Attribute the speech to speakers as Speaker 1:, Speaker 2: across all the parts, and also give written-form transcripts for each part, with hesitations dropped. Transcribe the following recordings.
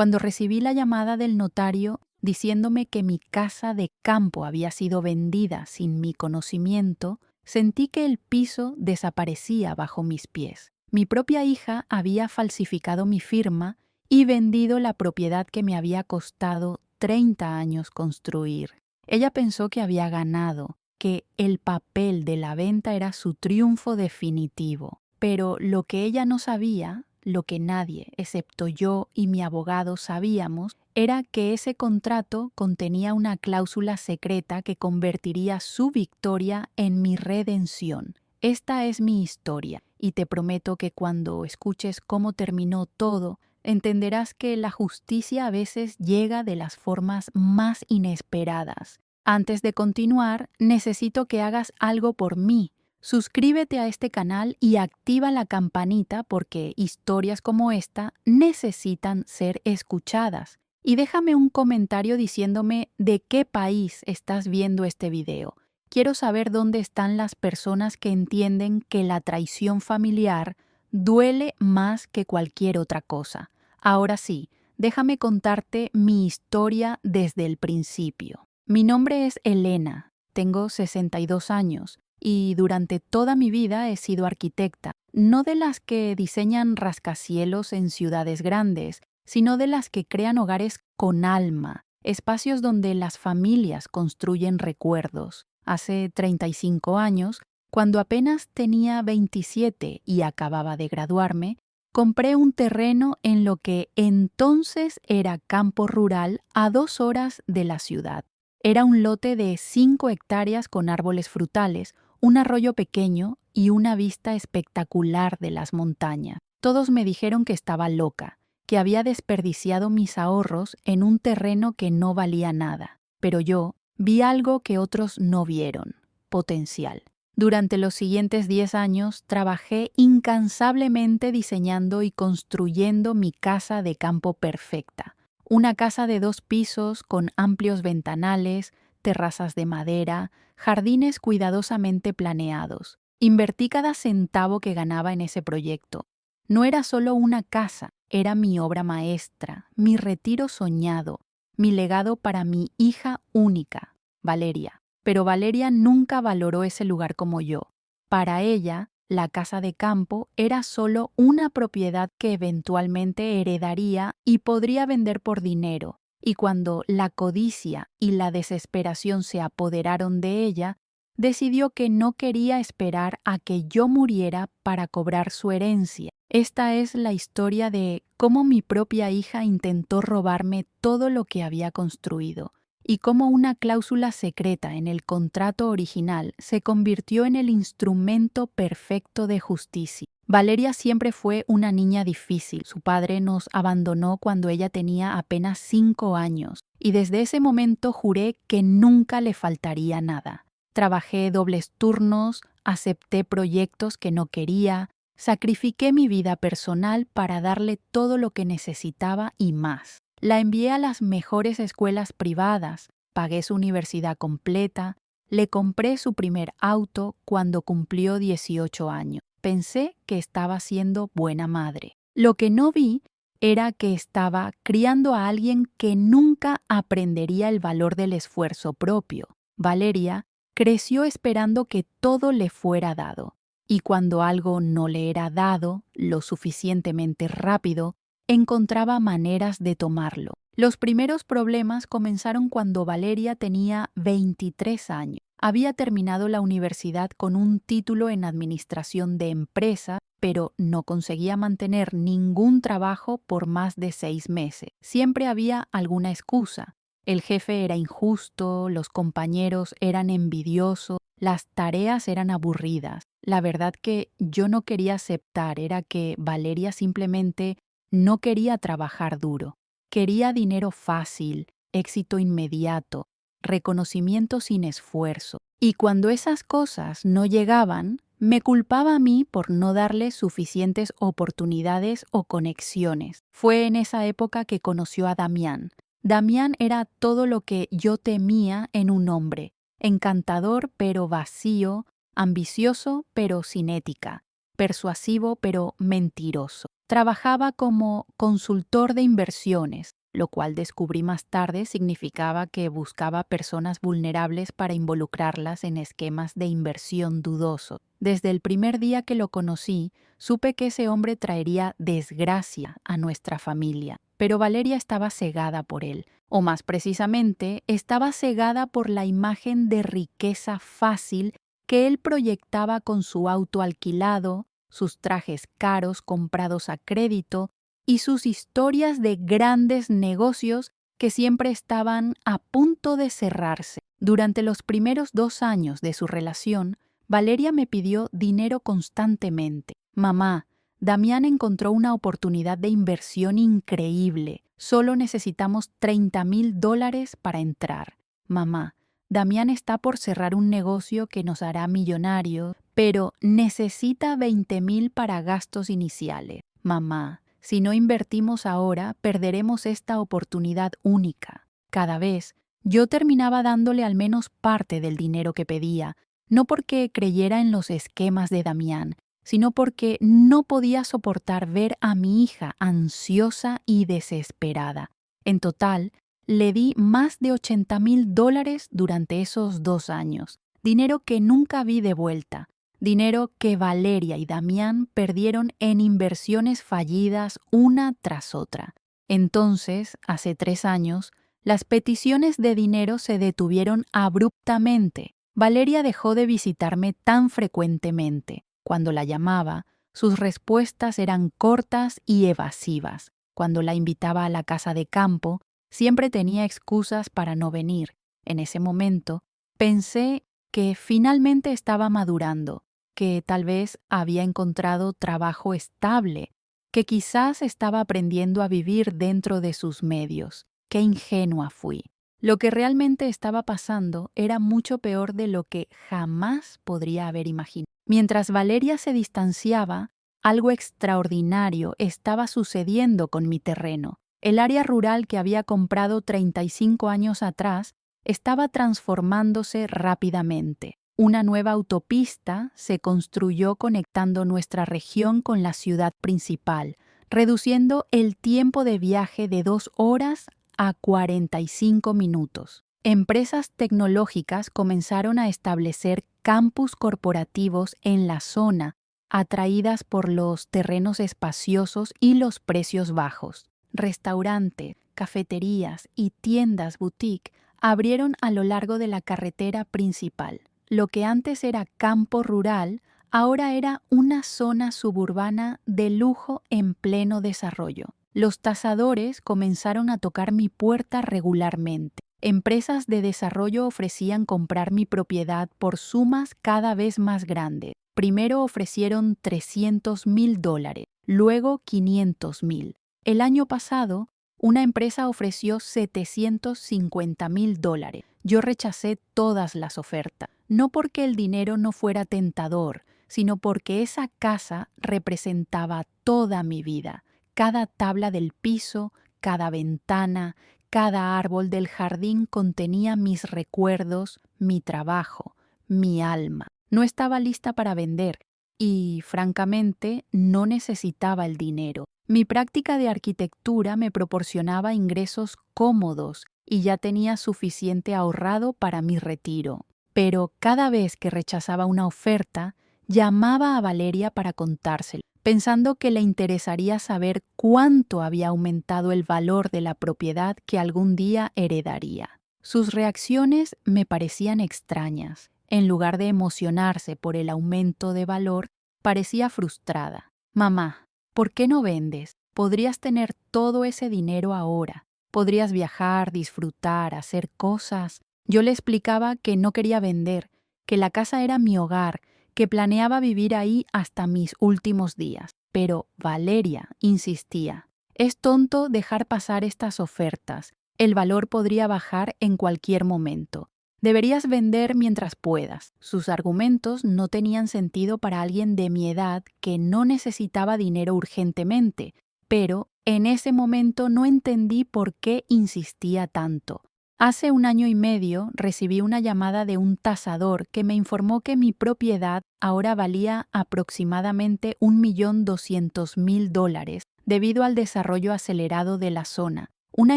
Speaker 1: Cuando recibí la llamada del notario diciéndome que mi casa de campo había sido vendida sin mi conocimiento, sentí que el piso desaparecía bajo mis pies. Mi propia hija había falsificado mi firma y vendido la propiedad que me había costado 30 años construir. Ella pensó que había ganado, que el papel de la venta era su triunfo definitivo. Pero lo que ella no sabía, lo que nadie, excepto yo y mi abogado, sabíamos, era que ese contrato contenía una cláusula secreta que convertiría su victoria en mi redención. Esta es mi historia, y te prometo que cuando escuches cómo terminó todo, entenderás que la justicia a veces llega de las formas más inesperadas. Antes de continuar, necesito que hagas algo por mí. Suscríbete a este canal y activa la campanita porque historias como esta necesitan ser escuchadas. Y déjame un comentario diciéndome de qué país estás viendo este video. Quiero saber dónde están las personas que entienden que la traición familiar duele más que cualquier otra cosa. Ahora sí, déjame contarte mi historia desde el principio. Mi nombre es Elena, tengo 62 años y durante toda mi vida he sido arquitecta, no de las que diseñan rascacielos en ciudades grandes, sino de las que crean hogares con alma, espacios donde las familias construyen recuerdos. Hace 35 años, cuando apenas tenía 27 y acababa de graduarme, compré un terreno en lo que entonces era campo rural a 2 horas de la ciudad. Era un lote de 5 hectáreas con árboles frutales, un arroyo pequeño y una vista espectacular de las montañas. Todos me dijeron que estaba loca, que había desperdiciado mis ahorros en un terreno que no valía nada. Pero yo vi algo que otros no vieron: potencial. Durante los siguientes 10 años trabajé incansablemente diseñando y construyendo mi casa de campo perfecta. Una casa de 2 pisos con amplios ventanales, terrazas de madera, jardines cuidadosamente planeados. Invertí cada centavo que ganaba en ese proyecto. No era solo una casa, era mi obra maestra, mi retiro soñado, mi legado para mi hija única, Valeria. Pero Valeria nunca valoró ese lugar como yo. Para ella, la casa de campo era solo una propiedad que eventualmente heredaría y podría vender por dinero. Y cuando la codicia y la desesperación se apoderaron de ella, decidió que no quería esperar a que yo muriera para cobrar su herencia. Esta es la historia de cómo mi propia hija intentó robarme todo lo que había construido, y cómo una cláusula secreta en el contrato original se convirtió en el instrumento perfecto de justicia. Valeria siempre fue una niña difícil. Su padre nos abandonó cuando ella tenía apenas 5 años, y desde ese momento juré que nunca le faltaría nada. Trabajé dobles turnos, acepté proyectos que no quería, sacrifiqué mi vida personal para darle todo lo que necesitaba y más. La envié a las mejores escuelas privadas, pagué su universidad completa, le compré su primer auto cuando cumplió 18 años. Pensé que estaba siendo buena madre. Lo que no vi era que estaba criando a alguien que nunca aprendería el valor del esfuerzo propio. Valeria creció esperando que todo le fuera dado, y cuando algo no le era dado lo suficientemente rápido, encontraba maneras de tomarlo. Los primeros problemas comenzaron cuando Valeria tenía 23 años. Había terminado la universidad con un título en administración de empresa, pero no conseguía mantener ningún trabajo por más de 6 meses. Siempre había alguna excusa. El jefe era injusto, los compañeros eran envidiosos, las tareas eran aburridas. La verdad que yo no quería aceptar era que Valeria simplemente no quería trabajar duro. Quería dinero fácil, éxito inmediato, reconocimiento sin esfuerzo. Y cuando esas cosas no llegaban, me culpaba a mí por no darle suficientes oportunidades o conexiones. Fue en esa época que conoció a Damián. Damián era todo lo que yo temía en un hombre: encantador pero vacío, ambicioso pero sin ética, persuasivo pero mentiroso. Trabajaba como consultor de inversiones, lo cual descubrí más tarde significaba que buscaba personas vulnerables para involucrarlas en esquemas de inversión dudosos. Desde el primer día que lo conocí, supe que ese hombre traería desgracia a nuestra familia, pero Valeria estaba cegada por él, o más precisamente, estaba cegada por la imagen de riqueza fácil que él proyectaba con su auto alquilado, sus trajes caros comprados a crédito y sus historias de grandes negocios que siempre estaban a punto de cerrarse. Durante los primeros 2 años de su relación, Valeria me pidió dinero constantemente. Mamá, Damián encontró una oportunidad de inversión increíble. Solo necesitamos $30,000 para entrar. Mamá, Damián está por cerrar un negocio que nos hará millonarios, pero necesita 20,000 para gastos iniciales. Mamá, si no invertimos ahora, perderemos esta oportunidad única. Cada vez, yo terminaba dándole al menos parte del dinero que pedía, no porque creyera en los esquemas de Damián, sino porque no podía soportar ver a mi hija ansiosa y desesperada. En total, le di más de $80,000 durante esos 2 años, dinero que nunca vi de vuelta, dinero que Valeria y Damián perdieron en inversiones fallidas una tras otra. Entonces, hace 3 años, las peticiones de dinero se detuvieron abruptamente. Valeria dejó de visitarme tan frecuentemente. Cuando la llamaba, sus respuestas eran cortas y evasivas. Cuando la invitaba a la casa de campo, siempre tenía excusas para no venir. En ese momento, pensé que finalmente estaba madurando, que tal vez había encontrado trabajo estable, que quizás estaba aprendiendo a vivir dentro de sus medios. Qué ingenua fui. Lo que realmente estaba pasando era mucho peor de lo que jamás podría haber imaginado. Mientras Valeria se distanciaba, algo extraordinario estaba sucediendo con mi terreno. El área rural que había comprado 35 años atrás estaba transformándose rápidamente. Una nueva autopista se construyó conectando nuestra región con la ciudad principal, reduciendo el tiempo de viaje de 2 horas a 45 minutos. Empresas tecnológicas comenzaron a establecer campus corporativos en la zona, atraídas por los terrenos espaciosos y los precios bajos. Restaurantes, cafeterías y tiendas boutique abrieron a lo largo de la carretera principal. Lo que antes era campo rural, ahora era una zona suburbana de lujo en pleno desarrollo. Los tasadores comenzaron a tocar mi puerta regularmente. Empresas de desarrollo ofrecían comprar mi propiedad por sumas cada vez más grandes. Primero ofrecieron $300,000, luego $500,000. El año pasado, una empresa ofreció $750,000. Yo rechacé todas las ofertas, no porque el dinero no fuera tentador, sino porque esa casa representaba toda mi vida. Cada tabla del piso, cada ventana, cada árbol del jardín contenía mis recuerdos, mi trabajo, mi alma. No estaba lista para vender y, francamente, no necesitaba el dinero. Mi práctica de arquitectura me proporcionaba ingresos cómodos y ya tenía suficiente ahorrado para mi retiro. Pero cada vez que rechazaba una oferta, llamaba a Valeria para contárselo, pensando que le interesaría saber cuánto había aumentado el valor de la propiedad que algún día heredaría. Sus reacciones me parecían extrañas. En lugar de emocionarse por el aumento de valor, parecía frustrada. Mamá, ¿por qué no vendes? Podrías tener todo ese dinero ahora. Podrías viajar, disfrutar, hacer cosas. Yo le explicaba que no quería vender, que la casa era mi hogar, que planeaba vivir ahí hasta mis últimos días. Pero Valeria insistía. Es tonto dejar pasar estas ofertas. El valor podría bajar en cualquier momento. Deberías vender mientras puedas. Sus argumentos no tenían sentido para alguien de mi edad que no necesitaba dinero urgentemente, pero en ese momento no entendí por qué insistía tanto. Hace 1 año y medio recibí una llamada de un tasador que me informó que mi propiedad ahora valía aproximadamente $1.200.000 debido al desarrollo acelerado de la zona. Una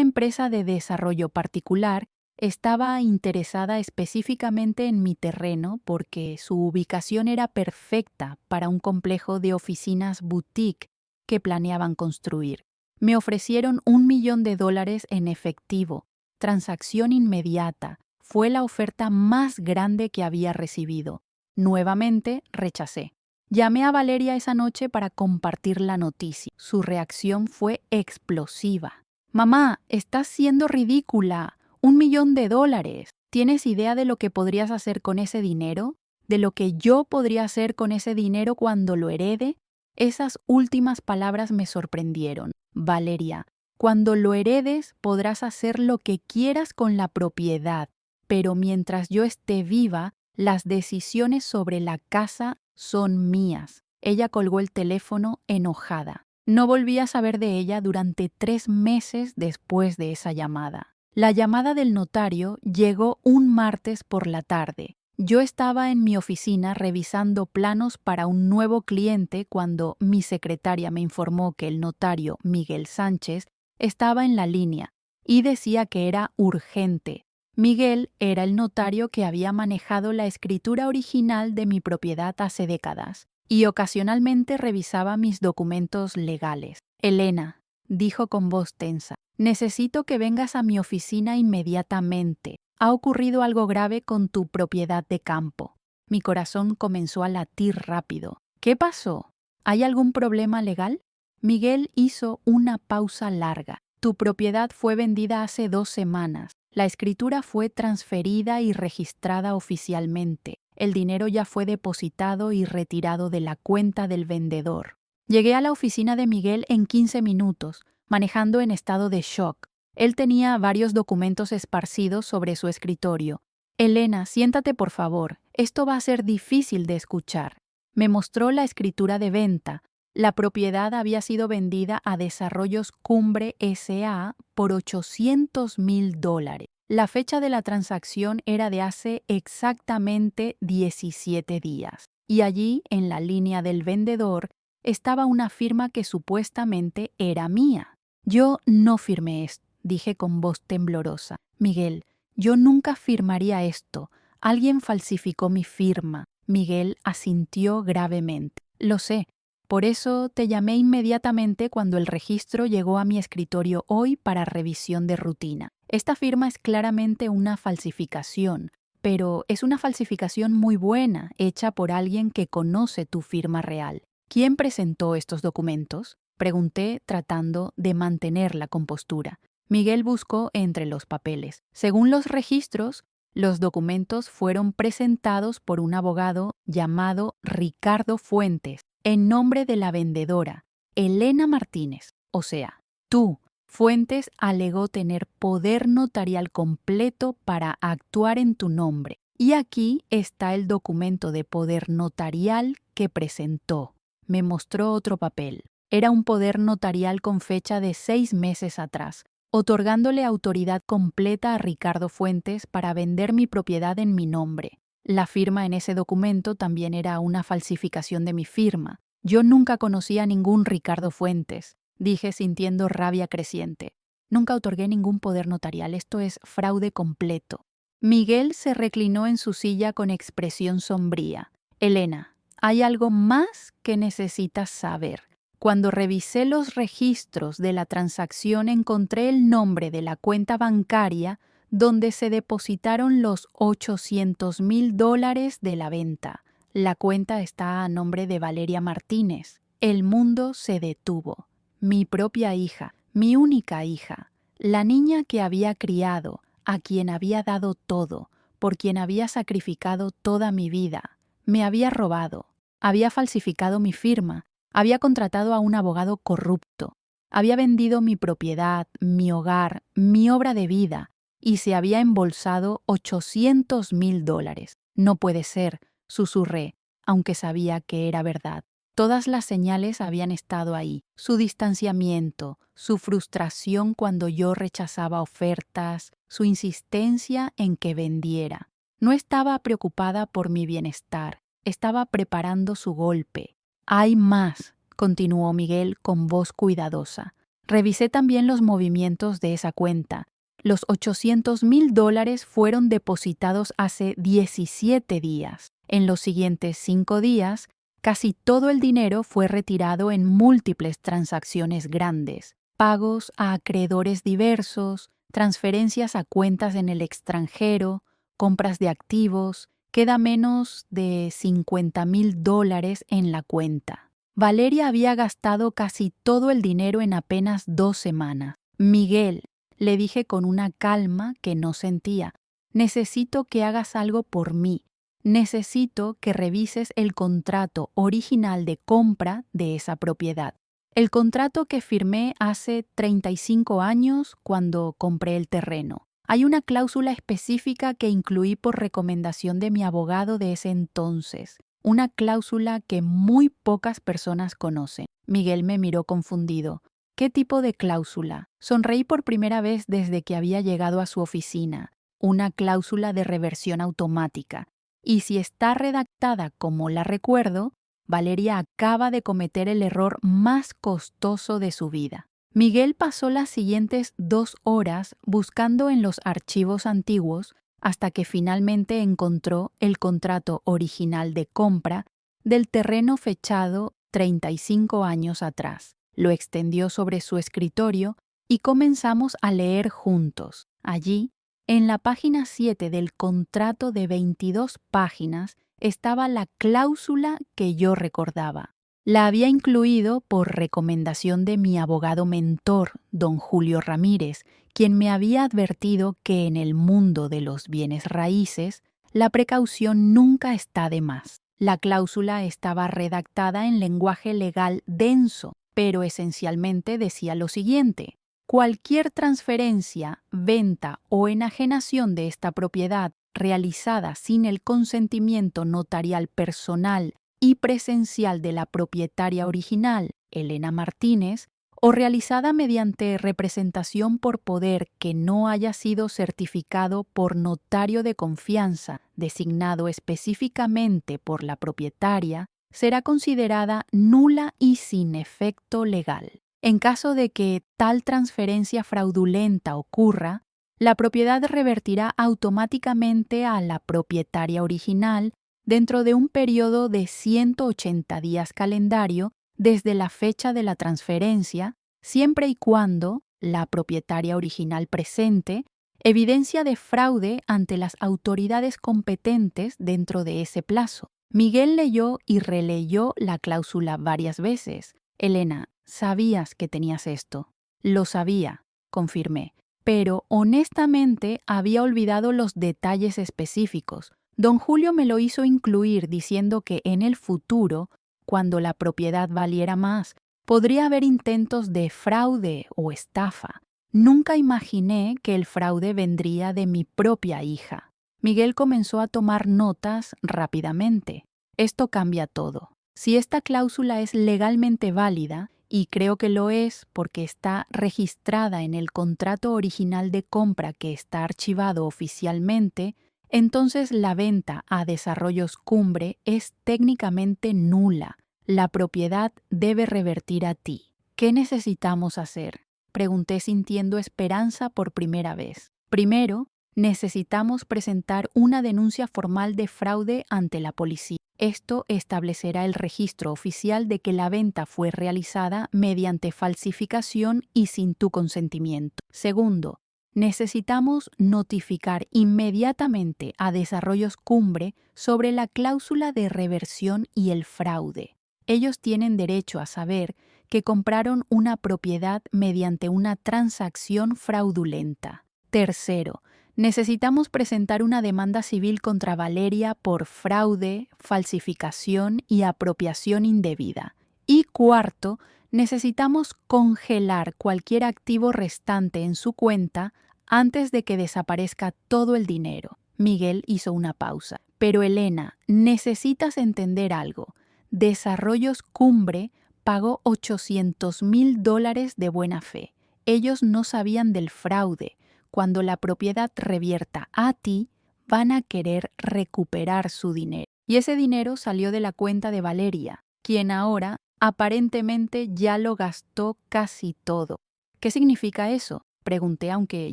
Speaker 1: empresa de desarrollo particular estaba interesada específicamente en mi terreno porque su ubicación era perfecta para un complejo de oficinas boutique que planeaban construir. Me ofrecieron $1.000.000 en efectivo. Transacción inmediata. Fue la oferta más grande que había recibido. Nuevamente rechacé. Llamé a Valeria esa noche para compartir la noticia. Su reacción fue explosiva. Mamá, estás siendo ridícula. $1.000.000. ¿Tienes idea de lo que podrías hacer con ese dinero? ¿De lo que yo podría hacer con ese dinero cuando lo herede? Esas últimas palabras me sorprendieron. Valeria, cuando lo heredes podrás hacer lo que quieras con la propiedad, pero mientras yo esté viva, las decisiones sobre la casa son mías. Ella colgó el teléfono enojada. No volví a saber de ella durante 3 meses después de esa llamada. La llamada del notario llegó un martes por la tarde. Yo estaba en mi oficina revisando planos para un nuevo cliente cuando mi secretaria me informó que el notario Miguel Sánchez estaba en la línea y decía que era urgente. Miguel era el notario que había manejado la escritura original de mi propiedad hace décadas y ocasionalmente revisaba mis documentos legales. Elena, dijo con voz tensa, necesito que vengas a mi oficina inmediatamente. Ha ocurrido algo grave con tu propiedad de campo. Mi corazón comenzó a latir rápido. ¿Qué pasó? ¿Hay algún problema legal? Miguel hizo una pausa larga. Tu propiedad fue vendida hace 2 semanas. La escritura fue transferida y registrada oficialmente. El dinero ya fue depositado y retirado de la cuenta del vendedor. Llegué a la oficina de Miguel en 15 minutos, manejando en estado de shock. Él tenía varios documentos esparcidos sobre su escritorio. Elena, siéntate por favor. Esto va a ser difícil de escuchar. Me mostró la escritura de venta. La propiedad había sido vendida a Desarrollos Cumbre S.A. por $800.000. La fecha de la transacción era de hace exactamente 17 días. Y allí, en la línea del vendedor, estaba una firma que supuestamente era mía. Yo no firmé esto, dije con voz temblorosa. Miguel, yo nunca firmaría esto. Alguien falsificó mi firma. Miguel asintió gravemente. Lo sé. Por eso te llamé inmediatamente cuando el registro llegó a mi escritorio hoy para revisión de rutina. Esta firma es claramente una falsificación, pero es una falsificación muy buena, hecha por alguien que conoce tu firma real. ¿Quién presentó estos documentos? Pregunté tratando de mantener la compostura. Miguel buscó entre los papeles. Según los registros, los documentos fueron presentados por un abogado llamado Ricardo Fuentes, en nombre de la vendedora, Elena Martínez. O sea, tú. Fuentes alegó tener poder notarial completo para actuar en tu nombre. Y aquí está el documento de poder notarial que presentó. Me mostró otro papel. Era un poder notarial con fecha de 6 meses atrás, otorgándole autoridad completa a Ricardo Fuentes para vender mi propiedad en mi nombre. La firma en ese documento también era una falsificación de mi firma. Yo nunca conocí a ningún Ricardo Fuentes, dije sintiendo rabia creciente. Nunca otorgué ningún poder notarial, esto es fraude completo. Miguel se reclinó en su silla con expresión sombría. Elena, hay algo más que necesitas saber. Cuando revisé los registros de la transacción encontré el nombre de la cuenta bancaria donde se depositaron los $800.000 de la venta. La cuenta está a nombre de Valeria Martínez. El mundo se detuvo. Mi propia hija, mi única hija, la niña que había criado, a quien había dado todo, por quien había sacrificado toda mi vida, me había robado, había falsificado mi firma, había contratado a un abogado corrupto, había vendido mi propiedad, mi hogar, mi obra de vida, y se había embolsado $800.000. No puede ser, susurré, aunque sabía que era verdad. Todas las señales habían estado ahí. Su distanciamiento, su frustración cuando yo rechazaba ofertas, su insistencia en que vendiera. No estaba preocupada por mi bienestar, estaba preparando su golpe. Hay más, continuó Miguel con voz cuidadosa. Revisé también los movimientos de esa cuenta. Los $800,000 fueron depositados hace 17 días. En los siguientes 5 días, casi todo el dinero fue retirado en múltiples transacciones grandes, pagos a acreedores diversos, transferencias a cuentas en el extranjero, compras de activos. Queda menos de $50,000 en la cuenta. Valeria había gastado casi todo el dinero en apenas 2 semanas. Miguel, le dije con una calma que no sentía, necesito que hagas algo por mí. Necesito que revises el contrato original de compra de esa propiedad. El contrato que firmé hace 35 años cuando compré el terreno. Hay una cláusula específica que incluí por recomendación de mi abogado de ese entonces. Una cláusula que muy pocas personas conocen. Miguel me miró confundido. ¿Qué tipo de cláusula? Sonreí por primera vez desde que había llegado a su oficina. Una cláusula de reversión automática. Y si está redactada como la recuerdo, Valeria acaba de cometer el error más costoso de su vida. Miguel pasó las siguientes 2 horas buscando en los archivos antiguos hasta que finalmente encontró el contrato original de compra del terreno fechado 35 años atrás. Lo extendió sobre su escritorio y comenzamos a leer juntos. Allí, en la página 7 del contrato de 22 páginas, estaba la cláusula que yo recordaba. La había incluido por recomendación de mi abogado mentor, don Julio Ramírez, quien me había advertido que en el mundo de los bienes raíces, la precaución nunca está de más. La cláusula estaba redactada en lenguaje legal denso, pero esencialmente decía lo siguiente: cualquier transferencia, venta o enajenación de esta propiedad realizada sin el consentimiento notarial personal y presencial de la propietaria original, Elena Martínez, o realizada mediante representación por poder que no haya sido certificado por notario de confianza designado específicamente por la propietaria, será considerada nula y sin efecto legal. En caso de que tal transferencia fraudulenta ocurra, la propiedad revertirá automáticamente a la propietaria original dentro de un periodo de 180 días calendario desde la fecha de la transferencia, siempre y cuando la propietaria original presente evidencia de fraude ante las autoridades competentes dentro de ese plazo. Miguel leyó y releyó la cláusula varias veces. Elena, ¿sabías que tenías esto? Lo sabía, confirmé, pero honestamente había olvidado los detalles específicos. Don Julio me lo hizo incluir diciendo que en el futuro, cuando la propiedad valiera más, podría haber intentos de fraude o estafa. Nunca imaginé que el fraude vendría de mi propia hija. Miguel comenzó a tomar notas rápidamente. Esto cambia todo. Si esta cláusula es legalmente válida, y creo que lo es porque está registrada en el contrato original de compra que está archivado oficialmente, entonces la venta a Desarrollos Cumbre es técnicamente nula. La propiedad debe revertir a ti. ¿Qué necesitamos hacer? Pregunté sintiendo esperanza por primera vez. Primero, necesitamos presentar una denuncia formal de fraude ante la policía. Esto establecerá el registro oficial de que la venta fue realizada mediante falsificación y sin tu consentimiento. Segundo, necesitamos notificar inmediatamente a Desarrollos Cumbre sobre la cláusula de reversión y el fraude. Ellos tienen derecho a saber que compraron una propiedad mediante una transacción fraudulenta. Tercero, necesitamos presentar una demanda civil contra Valeria por fraude, falsificación y apropiación indebida. Y cuarto, necesitamos congelar cualquier activo restante en su cuenta antes de que desaparezca todo el dinero. Miguel hizo una pausa. Pero Elena, necesitas entender algo. Desarrollos Cumbre pagó $800,000 de buena fe. Ellos no sabían del fraude. Cuando la propiedad revierta a ti, van a querer recuperar su dinero. Y ese dinero salió de la cuenta de Valeria, quien ahora aparentemente ya lo gastó casi todo. ¿Qué significa eso? Pregunté aunque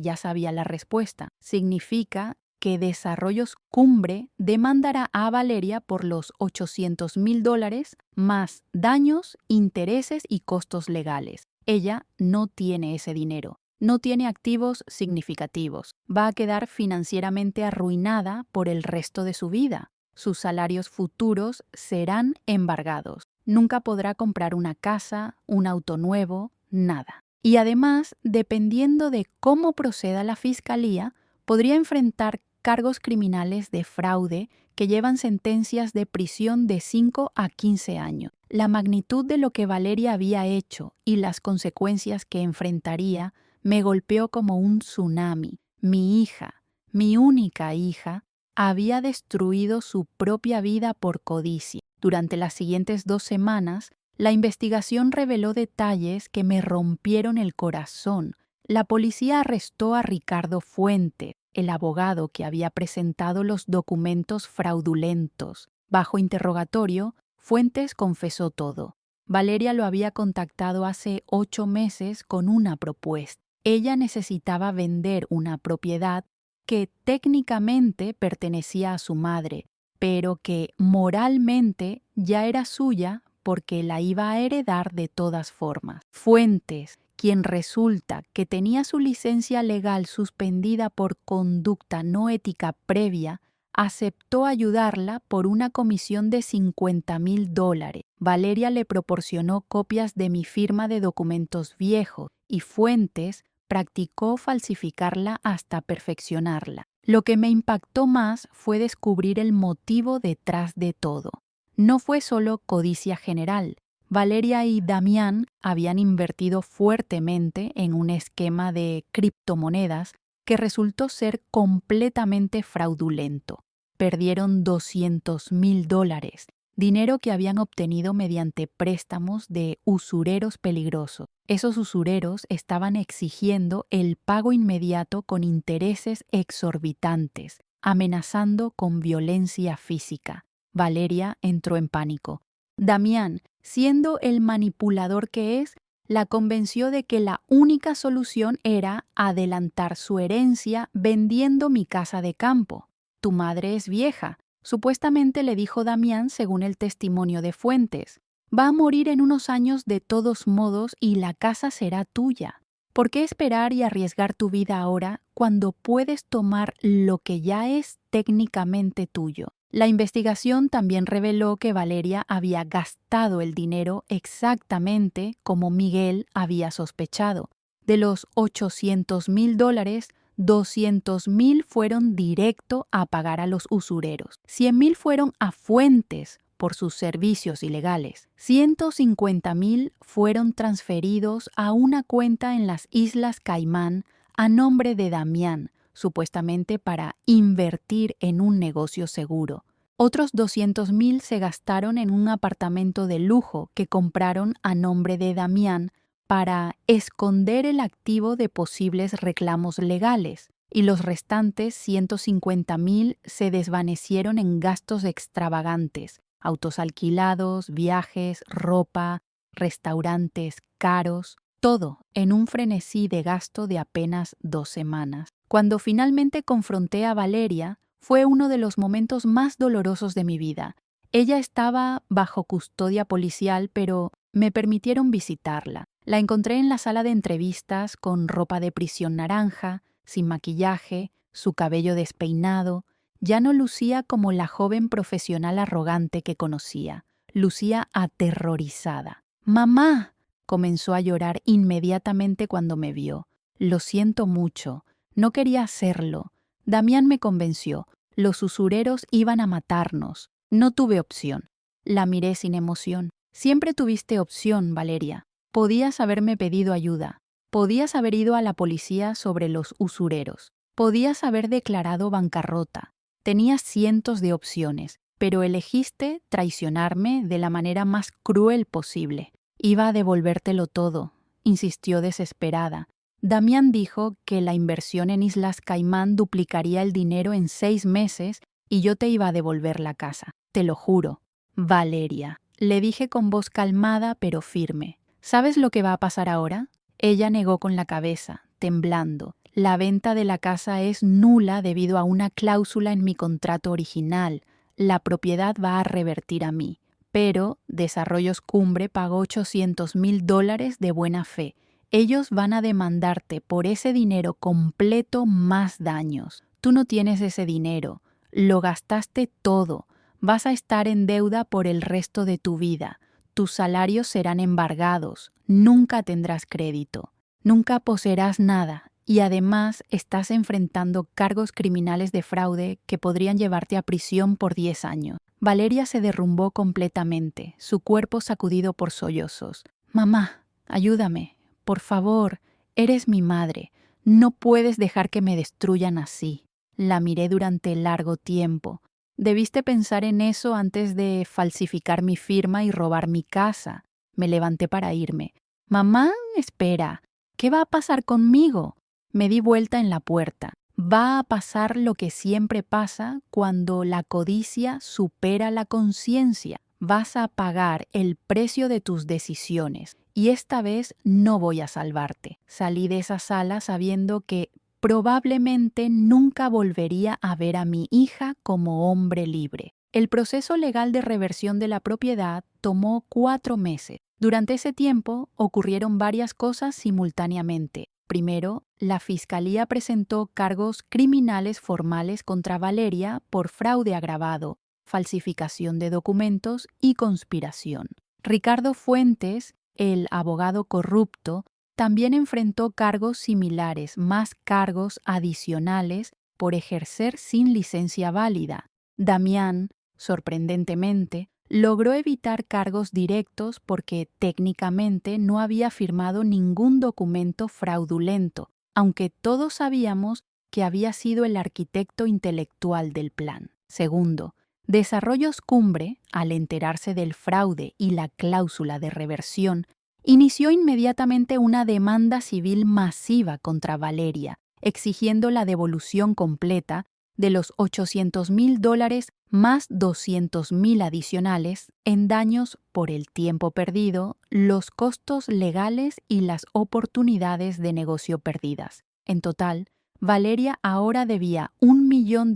Speaker 1: ya sabía la respuesta. Significa que Desarrollos Cumbre demandará a Valeria por los $800,000 más daños, intereses y costos legales. Ella no tiene ese dinero. No tiene activos significativos. Va a quedar financieramente arruinada por el resto de su vida. Sus salarios futuros serán embargados. Nunca podrá comprar una casa, un auto nuevo, nada. Y además, dependiendo de cómo proceda la fiscalía, podría enfrentar cargos criminales de fraude que llevan sentencias de prisión de 5 a 15 años. La magnitud de lo que Valeria había hecho y las consecuencias que enfrentaría me golpeó como un tsunami. Mi hija, mi única hija, había destruido su propia vida por codicia. Durante las siguientes 2 semanas, la investigación reveló detalles que me rompieron el corazón. La policía arrestó a Ricardo Fuentes, el abogado que había presentado los documentos fraudulentos. Bajo interrogatorio, Fuentes confesó todo. Valeria lo había contactado hace 8 meses con una propuesta. Ella necesitaba vender una propiedad que técnicamente pertenecía a su madre, pero que moralmente ya era suya porque la iba a heredar de todas formas. Fuentes, quien resulta que tenía su licencia legal suspendida por conducta no ética previa, aceptó ayudarla por una comisión de $50,000. Valeria le proporcionó copias de mi firma de documentos viejos y Fuentes practicó falsificarla hasta perfeccionarla. Lo que me impactó más fue descubrir el motivo detrás de todo. No fue solo codicia general. Valeria y Damián habían invertido fuertemente en un esquema de criptomonedas que resultó ser completamente fraudulento. Perdieron $200,000, dinero que habían obtenido mediante préstamos de usureros peligrosos. Esos usureros estaban exigiendo el pago inmediato con intereses exorbitantes, amenazando con violencia física. Valeria entró en pánico. Damián, siendo el manipulador que es, la convenció de que la única solución era adelantar su herencia vendiendo mi casa de campo. Tu madre es vieja, supuestamente le dijo Damián según el testimonio de Fuentes. Va a morir en unos años de todos modos y la casa será tuya. ¿Por qué esperar y arriesgar tu vida ahora cuando puedes tomar lo que ya es técnicamente tuyo? La investigación también reveló que Valeria había gastado el dinero exactamente como Miguel había sospechado. De los $800,000, $200,000 fueron directo a pagar a los usureros. $100,000 fueron a Fuentes por sus servicios ilegales. $150,000 fueron transferidos a una cuenta en las Islas Caimán a nombre de Damián, supuestamente para invertir en un negocio seguro. Otros $200,000 se gastaron en un apartamento de lujo que compraron a nombre de Damián para esconder el activo de posibles reclamos legales, y los restantes $150,000 se desvanecieron en gastos extravagantes, autos alquilados, viajes, ropa, restaurantes caros, todo en un frenesí de gasto de apenas 2 semanas. Cuando finalmente confronté a Valeria, fue uno de los momentos más dolorosos de mi vida. Ella estaba bajo custodia policial, pero me permitieron visitarla. La encontré en la sala de entrevistas con ropa de prisión naranja, sin maquillaje, su cabello despeinado. Ya no lucía como la joven profesional arrogante que conocía. Lucía aterrorizada. «¡Mamá!», comenzó a llorar inmediatamente cuando me vio. «Lo siento mucho. No quería hacerlo. Damián me convenció. Los usureros iban a matarnos. No tuve opción». La miré sin emoción. «Siempre tuviste opción, Valeria. Podías haberme pedido ayuda. Podías haber ido a la policía sobre los usureros. Podías haber declarado bancarrota. Tenías cientos de opciones, pero elegiste traicionarme de la manera más cruel posible. Iba a devolvértelo todo, insistió desesperada. Damián dijo que la inversión en Islas Caimán duplicaría el dinero en 6 meses y yo te iba a devolver la casa. Te lo juro. Valeria, le dije con voz calmada pero firme. ¿Sabes lo que va a pasar ahora? Ella negó con la cabeza, temblando. La venta de la casa es nula debido a una cláusula en mi contrato original. La propiedad va a revertir a mí. Pero Desarrollos Cumbre pagó $800,000 de buena fe. Ellos van a demandarte por ese dinero completo más daños. Tú no tienes ese dinero. Lo gastaste todo. Vas a estar en deuda por el resto de tu vida. Tus salarios serán embargados. Nunca tendrás crédito. Nunca poseerás nada. Y además estás enfrentando cargos criminales de fraude que podrían llevarte a prisión por 10 años. Valeria se derrumbó completamente, su cuerpo sacudido por sollozos. Mamá, ayúdame. Por favor, eres mi madre. No puedes dejar que me destruyan así. La miré durante largo tiempo. Debiste pensar en eso antes de falsificar mi firma y robar mi casa. Me levanté para irme. Mamá, espera. ¿Qué va a pasar conmigo? Me di vuelta en la puerta. Va a pasar lo que siempre pasa cuando la codicia supera la conciencia. Vas a pagar el precio de tus decisiones. Y esta vez no voy a salvarte. Salí de esa sala sabiendo que probablemente nunca volvería a ver a mi hija como hombre libre. El proceso legal de reversión de la propiedad tomó 4 meses. Durante ese tiempo ocurrieron varias cosas simultáneamente. Primero, la Fiscalía presentó cargos criminales formales contra Valeria por fraude agravado, falsificación de documentos y conspiración. Ricardo Fuentes, el abogado corrupto, también enfrentó cargos similares, más cargos adicionales por ejercer sin licencia válida. Damián, sorprendentemente, logró evitar cargos directos porque técnicamente no había firmado ningún documento fraudulento, aunque todos sabíamos que había sido el arquitecto intelectual del plan. Segundo, Desarrollos Cumbre, al enterarse del fraude y la cláusula de reversión, inició inmediatamente una demanda civil masiva contra Valeria, exigiendo la devolución completa de los $800,000 más $200,000 adicionales en daños por el tiempo perdido, los costos legales y las oportunidades de negocio perdidas. En total, Valeria ahora debía $1 millón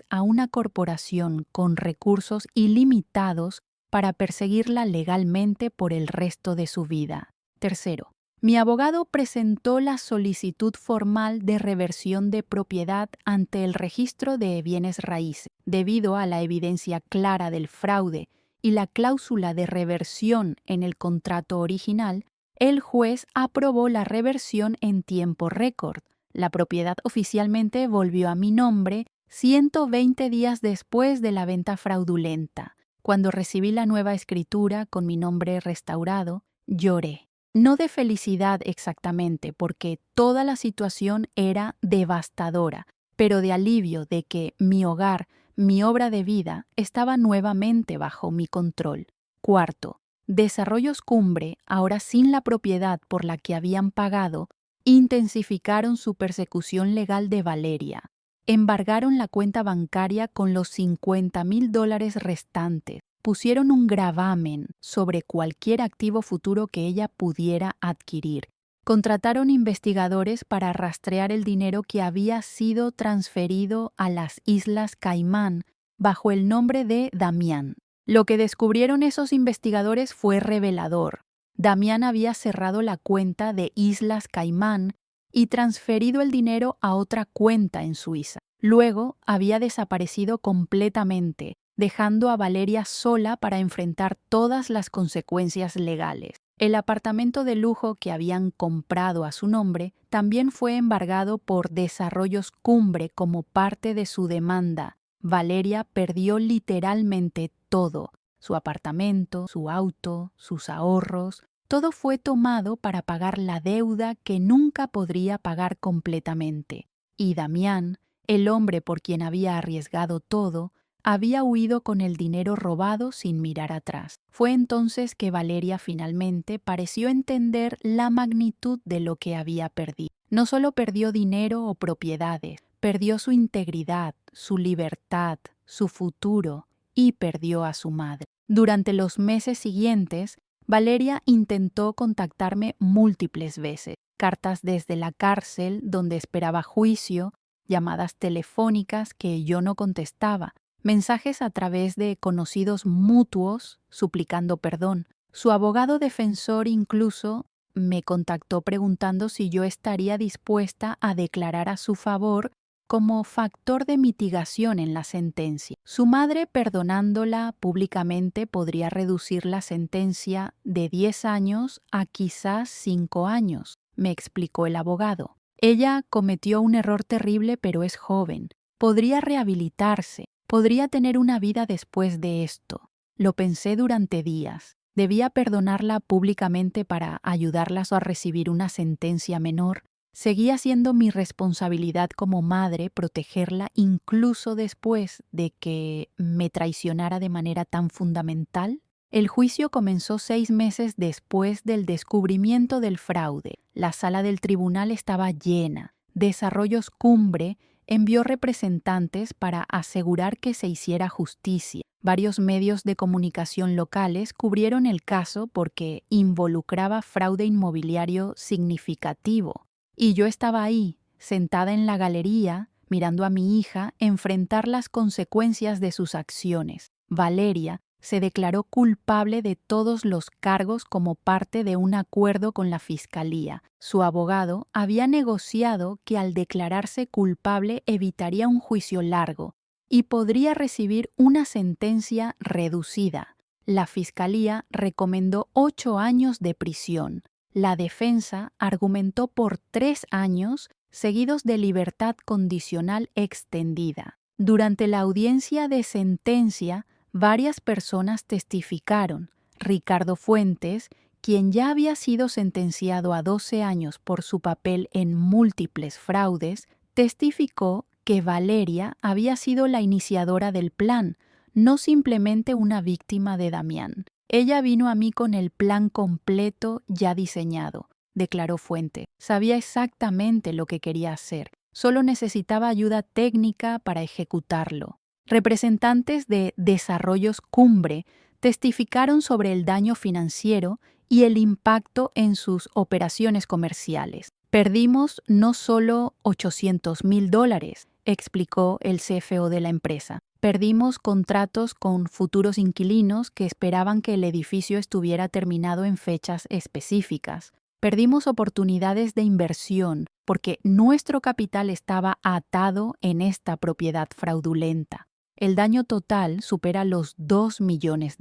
Speaker 1: a una corporación con recursos ilimitados para perseguirla legalmente por el resto de su vida. Tercero, mi abogado presentó la solicitud formal de reversión de propiedad ante el registro de bienes raíces. Debido a la evidencia clara del fraude y la cláusula de reversión en el contrato original, el juez aprobó la reversión en tiempo récord. La propiedad oficialmente volvió a mi nombre 120 días después de la venta fraudulenta. Cuando recibí la nueva escritura con mi nombre restaurado, lloré. No de felicidad exactamente, porque toda la situación era devastadora, pero de alivio de que mi hogar, mi obra de vida, estaba nuevamente bajo mi control. Cuarto, Desarrollos Cumbre, ahora sin la propiedad por la que habían pagado, intensificaron su persecución legal de Valeria. Embargaron la cuenta bancaria con los $50,000 restantes. Pusieron un gravamen sobre cualquier activo futuro que ella pudiera adquirir. Contrataron investigadores para rastrear el dinero que había sido transferido a las Islas Caimán bajo el nombre de Damián. Lo que descubrieron esos investigadores fue revelador. Damián había cerrado la cuenta de Islas Caimán y transferido el dinero a otra cuenta en Suiza. Luego había desaparecido completamente, dejando a Valeria sola para enfrentar todas las consecuencias legales. El apartamento de lujo que habían comprado a su nombre también fue embargado por Desarrollos Cumbre como parte de su demanda. Valeria perdió literalmente todo: su apartamento, su auto, sus ahorros. Todo fue tomado para pagar la deuda que nunca podría pagar completamente. Y Damián, el hombre por quien había arriesgado todo, Había huido con el dinero robado sin mirar atrás. Fue entonces que Valeria finalmente pareció entender la magnitud de lo que había perdido. No solo perdió dinero o propiedades, perdió su integridad, su libertad, su futuro y perdió a su madre. Durante los meses siguientes, Valeria intentó contactarme múltiples veces. Cartas desde la cárcel donde esperaba juicio, llamadas telefónicas que yo no contestaba, mensajes a través de conocidos mutuos suplicando perdón. Su abogado defensor incluso me contactó preguntando si yo estaría dispuesta a declarar a su favor como factor de mitigación en la sentencia. Su madre, perdonándola públicamente, podría reducir la sentencia de 10 años a quizás 5 años, me explicó el abogado. Ella cometió un error terrible, pero es joven. Podría rehabilitarse, podría tener una vida después de esto. Lo pensé durante días. ¿Debía perdonarla públicamente para ayudarla a recibir una sentencia menor? ¿Seguía siendo mi responsabilidad como madre protegerla incluso después de que me traicionara de manera tan fundamental? El juicio comenzó 6 meses después del descubrimiento del fraude. La sala del tribunal estaba llena. Desarrollos Cumbre envió representantes para asegurar que se hiciera justicia. Varios medios de comunicación locales cubrieron el caso porque involucraba fraude inmobiliario significativo. Y yo estaba ahí, sentada en la galería, mirando a mi hija enfrentar las consecuencias de sus acciones. Valeria se declaró culpable de todos los cargos como parte de un acuerdo con la fiscalía. Su abogado había negociado que al declararse culpable evitaría un juicio largo y podría recibir una sentencia reducida. La fiscalía recomendó 8 años de prisión. La defensa argumentó por 3 años seguidos de libertad condicional extendida. Durante la audiencia de sentencia, varias personas testificaron. Ricardo Fuentes, quien ya había sido sentenciado a 12 años por su papel en múltiples fraudes, testificó que Valeria había sido la iniciadora del plan, no simplemente una víctima de Damián. Ella vino a mí con el plan completo ya diseñado, declaró Fuentes. Sabía exactamente lo que quería hacer, solo necesitaba ayuda técnica para ejecutarlo. Representantes de Desarrollos Cumbre testificaron sobre el daño financiero y el impacto en sus operaciones comerciales. Perdimos no solo $800,000, explicó el CFO de la empresa. Perdimos contratos con futuros inquilinos que esperaban que el edificio estuviera terminado en fechas específicas. Perdimos oportunidades de inversión porque nuestro capital estaba atado en esta propiedad fraudulenta. El daño total supera los $2 millones.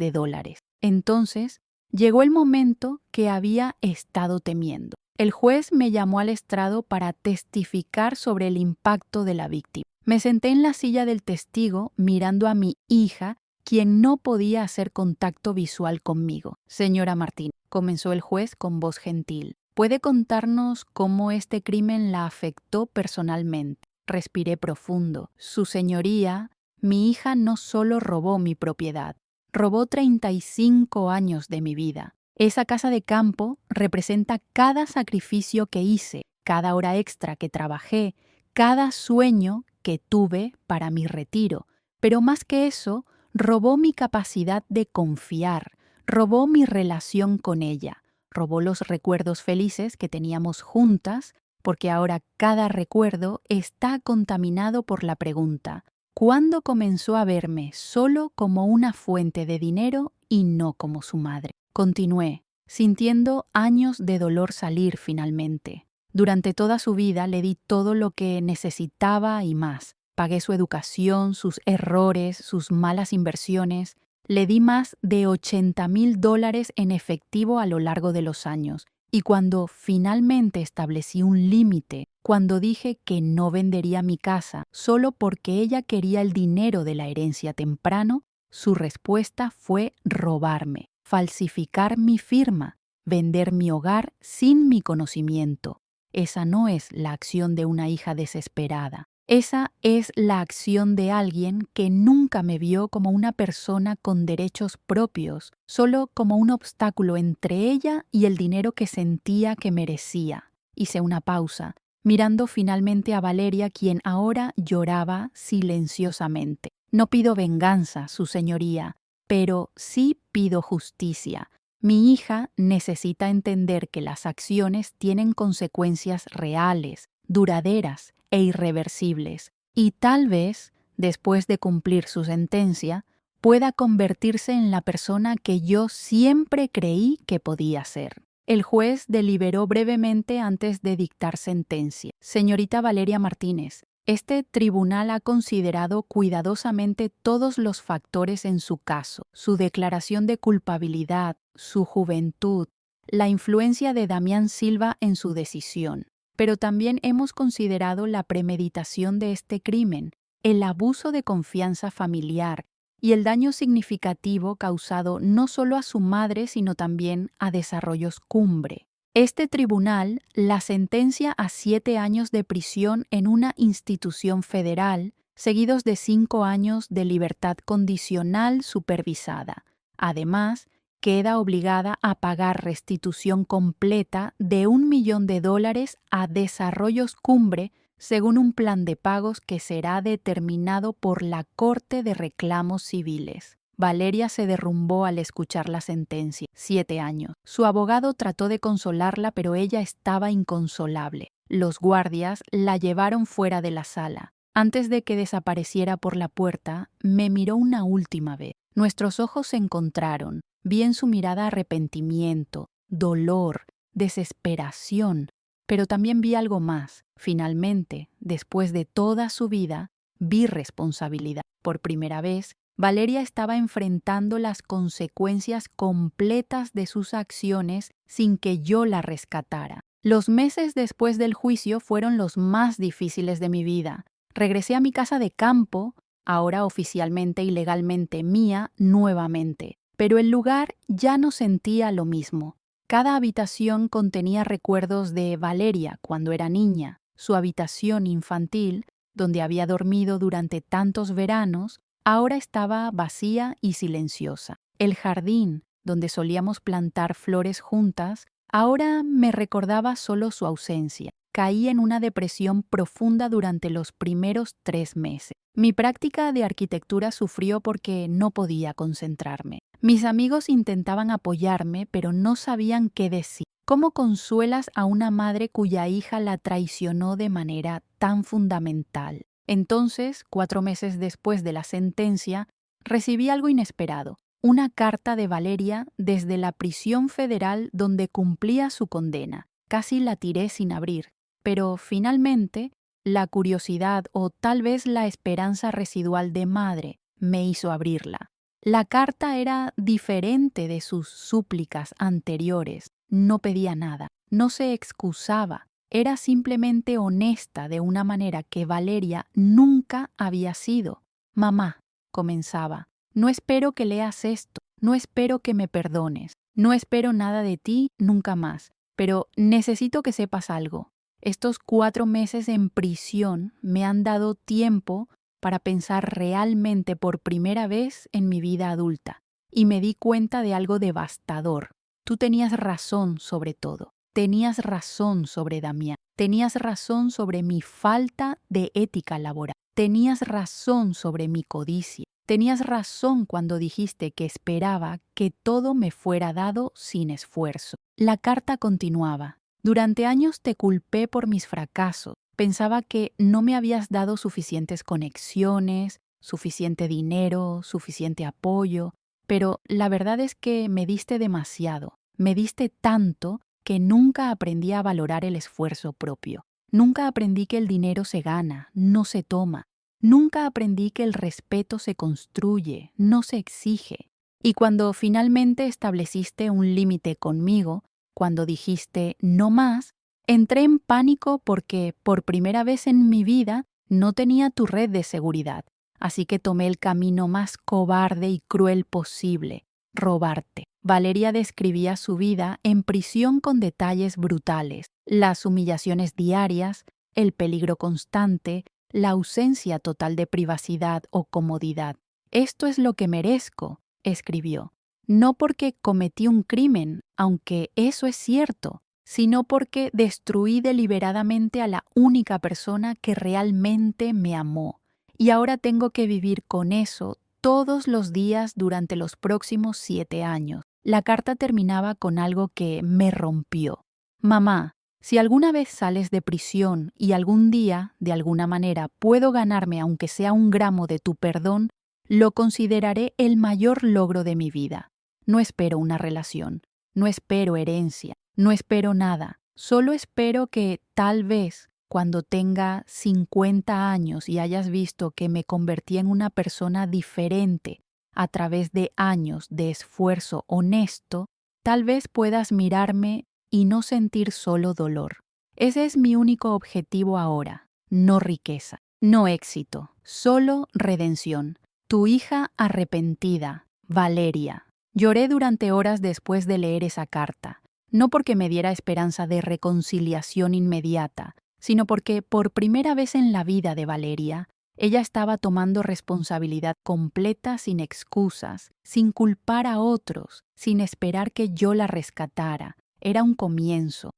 Speaker 1: Entonces, llegó el momento que había estado temiendo. El juez me llamó al estrado para testificar sobre el impacto de la víctima. Me senté en la silla del testigo mirando a mi hija, quien no podía hacer contacto visual conmigo. Señora Martín, comenzó el juez con voz gentil, ¿puede contarnos cómo este crimen la afectó personalmente? Respiré profundo. Su señoría, mi hija no solo robó mi propiedad, robó 35 años de mi vida. Esa casa de campo representa cada sacrificio que hice, cada hora extra que trabajé, cada sueño que tuve para mi retiro. Pero más que eso, robó mi capacidad de confiar, robó mi relación con ella, robó los recuerdos felices que teníamos juntas, porque ahora cada recuerdo está contaminado por la pregunta: ¿cuándo comenzó a verme solo como una fuente de dinero y no como su madre? Continué, sintiendo años de dolor salir finalmente. Durante toda su vida le di todo lo que necesitaba y más. Pagué su educación, sus errores, sus malas inversiones. Le di más de $80,000 en efectivo a lo largo de los años. Y cuando finalmente establecí un límite, cuando dije que no vendería mi casa solo porque ella quería el dinero de la herencia temprano, su respuesta fue robarme, falsificar mi firma, vender mi hogar sin mi conocimiento. Esa no es la acción de una hija desesperada. Esa es la acción de alguien que nunca me vio como una persona con derechos propios, solo como un obstáculo entre ella y el dinero que sentía que merecía. Hice una pausa, mirando finalmente a Valeria, quien ahora lloraba silenciosamente. No pido venganza, su señoría, pero sí pido justicia. Mi hija necesita entender que las acciones tienen consecuencias reales, duraderas e irreversibles, y tal vez, después de cumplir su sentencia, pueda convertirse en la persona que yo siempre creí que podía ser. El juez deliberó brevemente antes de dictar sentencia. Señorita Valeria Martínez, este tribunal ha considerado cuidadosamente todos los factores en su caso: su declaración de culpabilidad, su juventud, la influencia de Damián Silva en su decisión. Pero también hemos considerado la premeditación de este crimen, el abuso de confianza familiar y el daño significativo causado no solo a su madre, sino también a Desarrollos Cumbre. Este tribunal la sentencia a 7 años de prisión en una institución federal, seguidos de 5 años de libertad condicional supervisada. Además, queda obligada a pagar restitución completa de $1.000.000 a Desarrollos Cumbre, según un plan de pagos que será determinado por la Corte de Reclamos Civiles. Valeria se derrumbó al escuchar la sentencia. 7 años. Su abogado trató de consolarla, pero ella estaba inconsolable. Los guardias la llevaron fuera de la sala. Antes de que desapareciera por la puerta, me miró una última vez. Nuestros ojos se encontraron. Vi en su mirada arrepentimiento, dolor, desesperación, pero también vi algo más. Finalmente, después de toda su vida, vi responsabilidad. Por primera vez, Valeria estaba enfrentando las consecuencias completas de sus acciones sin que yo la rescatara. Los meses después del juicio fueron los más difíciles de mi vida. Regresé a mi casa de campo, ahora oficialmente y legalmente mía, nuevamente. Pero el lugar ya no sentía lo mismo. Cada habitación contenía recuerdos de Valeria cuando era niña. Su habitación infantil, donde había dormido durante tantos veranos, ahora estaba vacía y silenciosa. El jardín, donde solíamos plantar flores juntas, ahora me recordaba solo su ausencia. Caí en una depresión profunda durante los primeros 3 meses. Mi práctica de arquitectura sufrió porque no podía concentrarme. Mis amigos intentaban apoyarme, pero no sabían qué decir. ¿Cómo consuelas a una madre cuya hija la traicionó de manera tan fundamental? Entonces, 4 meses después de la sentencia, recibí algo inesperado: una carta de Valeria desde la prisión federal donde cumplía su condena. Casi la tiré sin abrir, pero finalmente la curiosidad o tal vez la esperanza residual de madre me hizo abrirla. La carta era diferente de sus súplicas anteriores. No pedía nada, no se excusaba, era simplemente honesta de una manera que Valeria nunca había sido. Mamá, comenzaba, no espero que leas esto, no espero que me perdones, no espero nada de ti nunca más, pero necesito que sepas algo. Estos 4 meses en prisión me han dado tiempo para pensar realmente por primera vez en mi vida adulta, y me di cuenta de algo devastador. Tú tenías razón sobre todo. Tenías razón sobre Damián. Tenías razón sobre mi falta de ética laboral. Tenías razón sobre mi codicia. Tenías razón cuando dijiste que esperaba que todo me fuera dado sin esfuerzo. La carta continuaba. Durante años te culpé por mis fracasos. Pensaba que no me habías dado suficientes conexiones, suficiente dinero, suficiente apoyo, pero la verdad es que me diste demasiado. Me diste tanto que nunca aprendí a valorar el esfuerzo propio. Nunca aprendí que el dinero se gana, no se toma. Nunca aprendí que el respeto se construye, no se exige. Y cuando finalmente estableciste un límite conmigo, cuando dijiste no más, entré en pánico porque por primera vez en mi vida no tenía tu red de seguridad. Así que tomé el camino más cobarde y cruel posible: robarte. Valeria describía su vida en prisión con detalles brutales: las humillaciones diarias, el peligro constante, la ausencia total de privacidad o comodidad. Esto es lo que merezco, escribió. No porque cometí un crimen, aunque eso es cierto, sino porque destruí deliberadamente a la única persona que realmente me amó. Y ahora tengo que vivir con eso todos los días durante los próximos 7 años. La carta terminaba con algo que me rompió. Mamá, si alguna vez sales de prisión y algún día, de alguna manera, puedo ganarme aunque sea 1 gramo de tu perdón, lo consideraré el mayor logro de mi vida. No espero una relación, no espero herencia, no espero nada. Solo espero que tal vez cuando tenga 50 años y hayas visto que me convertí en una persona diferente a través de años de esfuerzo honesto, tal vez puedas mirarme y no sentir solo dolor. Ese es mi único objetivo ahora, no riqueza, no éxito, solo redención. Tu hija arrepentida, Valeria. Lloré durante horas después de leer esa carta, no porque me diera esperanza de reconciliación inmediata, sino porque por primera vez en la vida de Valeria, ella estaba tomando responsabilidad completa sin excusas, sin culpar a otros, sin esperar que yo la rescatara. Era un comienzo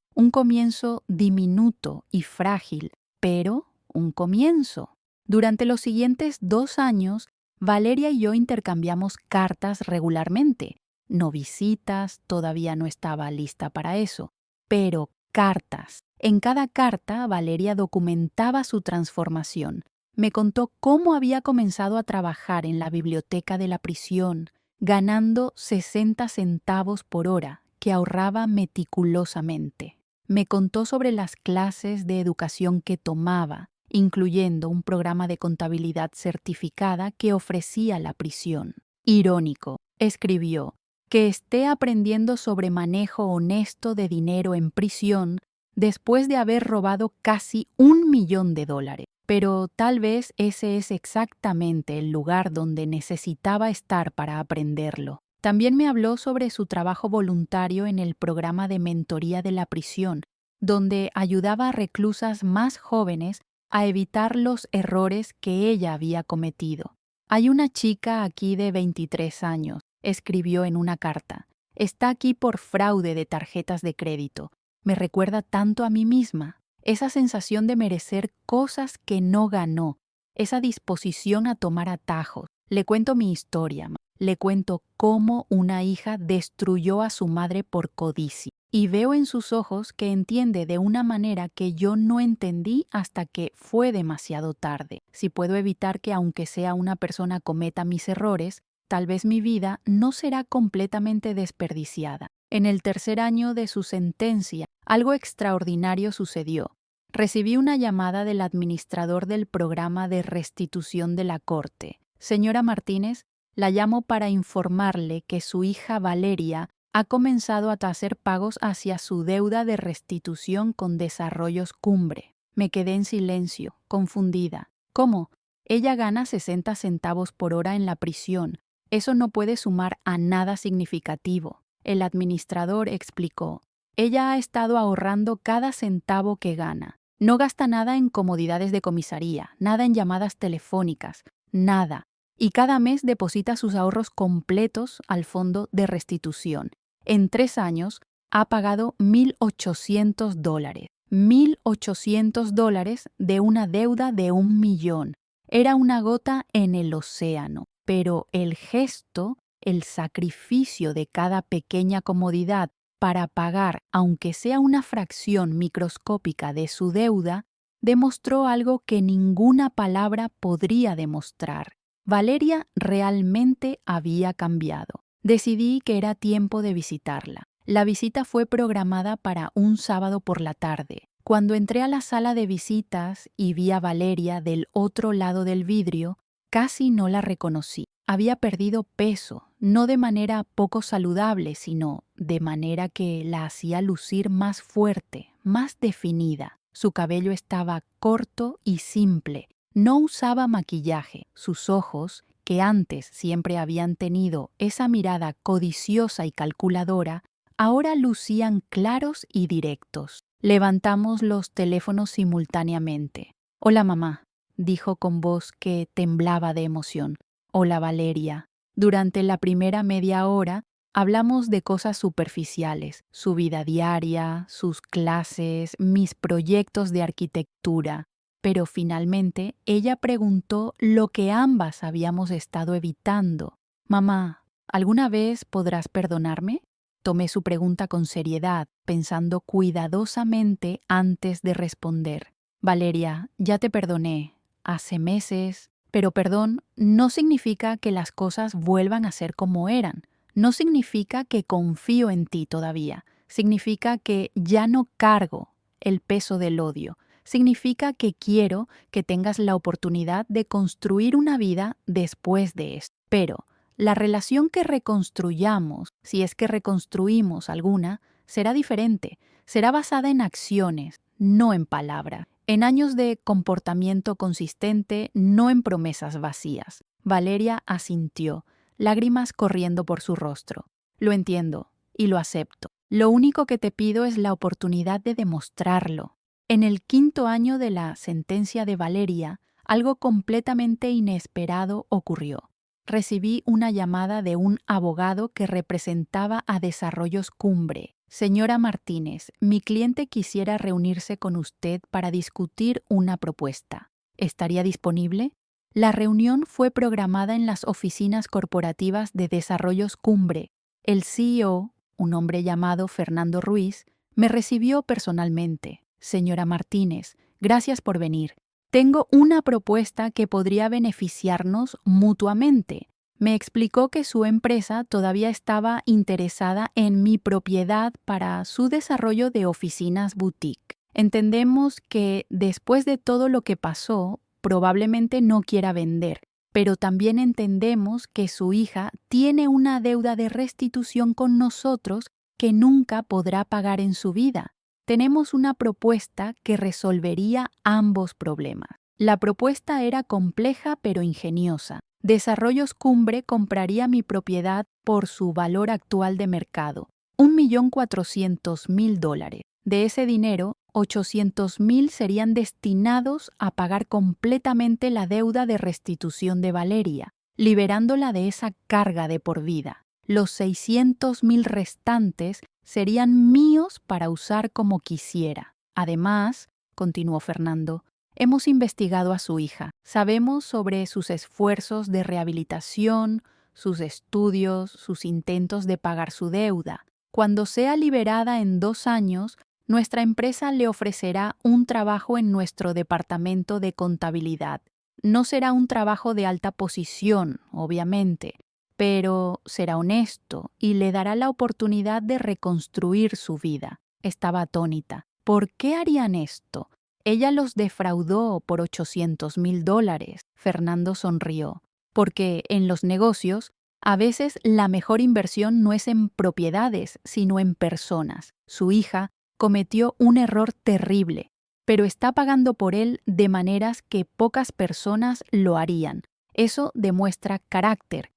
Speaker 1: diminuto y frágil, pero un comienzo. Durante los siguientes 2 años, Valeria y yo intercambiamos cartas regularmente. No visitas, todavía no estaba lista para eso, pero cartas. En cada carta, Valeria documentaba su transformación. Me contó cómo había comenzado a trabajar en la biblioteca de la prisión, ganando 60 centavos por hora, que ahorraba meticulosamente. Me contó sobre las clases de educación que tomaba, incluyendo un programa de contabilidad certificada que ofrecía la prisión. Irónico, escribió, que esté aprendiendo sobre manejo honesto de dinero en prisión después de haber robado casi $1.000.000. Pero tal vez ese es exactamente el lugar donde necesitaba estar para aprenderlo. También me habló sobre su trabajo voluntario en el programa de mentoría de la prisión, donde ayudaba a reclusas más jóvenes a evitar los errores que ella había cometido. Hay una chica aquí de 23 años, escribió en una carta. Está aquí por fraude de tarjetas de crédito. Me recuerda tanto a mí misma. Esa sensación de merecer cosas que no ganó. Esa disposición a tomar atajos. Le cuento mi historia. Le cuento cómo una hija destruyó a su madre por codicia. Y veo en sus ojos que entiende de una manera que yo no entendí hasta que fue demasiado tarde. Si puedo evitar que aunque sea una persona cometa mis errores, tal vez mi vida no será completamente desperdiciada. En el 3er año de su sentencia, algo extraordinario sucedió. Recibí una llamada del administrador del programa de restitución de la corte. Señora Martínez, la llamo para informarle que su hija Valeria ha comenzado a hacer pagos hacia su deuda de restitución con Desarrollos Cumbre. Me quedé en silencio, confundida. ¿Cómo? Ella gana 60 centavos por hora en la prisión. Eso no puede sumar a nada significativo. El administrador explicó. Ella ha estado ahorrando cada centavo que gana. No gasta nada en comodidades de comisaría, nada en llamadas telefónicas, nada. Y cada mes deposita sus ahorros completos al fondo de restitución. En 3 años ha pagado $1.800. $1.800 de una deuda de 1.000.000. Era una gota en el océano, pero el gesto, el sacrificio de cada pequeña comodidad para pagar, aunque sea una fracción microscópica de su deuda, demostró algo que ninguna palabra podría demostrar. Valeria realmente había cambiado. Decidí que era tiempo de visitarla. La visita fue programada para un sábado por la tarde. Cuando entré a la sala de visitas y vi a Valeria del otro lado del vidrio, casi no la reconocí. Había perdido peso, no de manera poco saludable, sino de manera que la hacía lucir más fuerte, más definida. Su cabello estaba corto y simple. No usaba maquillaje. Sus ojos, que antes siempre habían tenido esa mirada codiciosa y calculadora, ahora lucían claros y directos. Levantamos los teléfonos simultáneamente. Hola, mamá. dijo con voz que temblaba de emoción. Hola, Valeria. Durante la primera media hora hablamos de cosas superficiales, su vida diaria, sus clases, mis proyectos de arquitectura. Pero finalmente ella preguntó lo que ambas habíamos estado evitando. Mamá, ¿alguna vez podrás perdonarme? Tomé su pregunta con seriedad, pensando cuidadosamente antes de responder. Valeria, ya te perdoné. Hace meses. Pero perdón no significa que las cosas vuelvan a ser como eran. No significa que confío en ti todavía. Significa que ya no cargo el peso del odio. Significa que quiero que tengas la oportunidad de construir una vida después de esto. Pero la relación que reconstruyamos, si es que reconstruimos alguna, será diferente. Será basada en acciones, no en palabras. En años de comportamiento consistente, no en promesas vacías. Valeria asintió, lágrimas corriendo por su rostro. Lo entiendo y lo acepto. Lo único que te pido es la oportunidad de demostrarlo. En el 5º año de la sentencia de Valeria, algo completamente inesperado ocurrió. Recibí una llamada de un abogado que representaba a Desarrollos Cumbre. Señora Martínez, mi cliente quisiera reunirse con usted para discutir una propuesta. ¿Estaría disponible? La reunión fue programada en las oficinas corporativas de Desarrollos Cumbre. El CEO, un hombre llamado Fernando Ruiz, me recibió personalmente. Señora Martínez, gracias por venir. Tengo una propuesta que podría beneficiarnos mutuamente. Me explicó que su empresa todavía estaba interesada en mi propiedad para su desarrollo de oficinas boutique. Entendemos que después de todo lo que pasó, probablemente no quiera vender, pero también entendemos que su hija tiene una deuda de restitución con nosotros que nunca podrá pagar en su vida. Tenemos una propuesta que resolvería ambos problemas. La propuesta era compleja pero ingeniosa. Desarrollos Cumbre compraría mi propiedad por su valor actual de mercado, $1.400.000. De ese dinero, $800.000 serían destinados a pagar completamente la deuda de restitución de Valeria, liberándola de esa carga de por vida. Los $600.000 restantes serían míos para usar como quisiera. Además, continuó Fernando, hemos investigado a su hija. Sabemos sobre sus esfuerzos de rehabilitación, sus estudios, sus intentos de pagar su deuda. Cuando sea liberada en 2 años, nuestra empresa le ofrecerá un trabajo en nuestro departamento de contabilidad. No será un trabajo de alta posición, obviamente, pero será honesto y le dará la oportunidad de reconstruir su vida. Estaba atónita. ¿Por qué harían esto? Ella los defraudó por $800.000. Fernando sonrió. Porque en los negocios, a veces la mejor inversión no es en propiedades, sino en personas. Su hija cometió un error terrible, pero está pagando por él de maneras que pocas personas lo harían. Eso demuestra carácter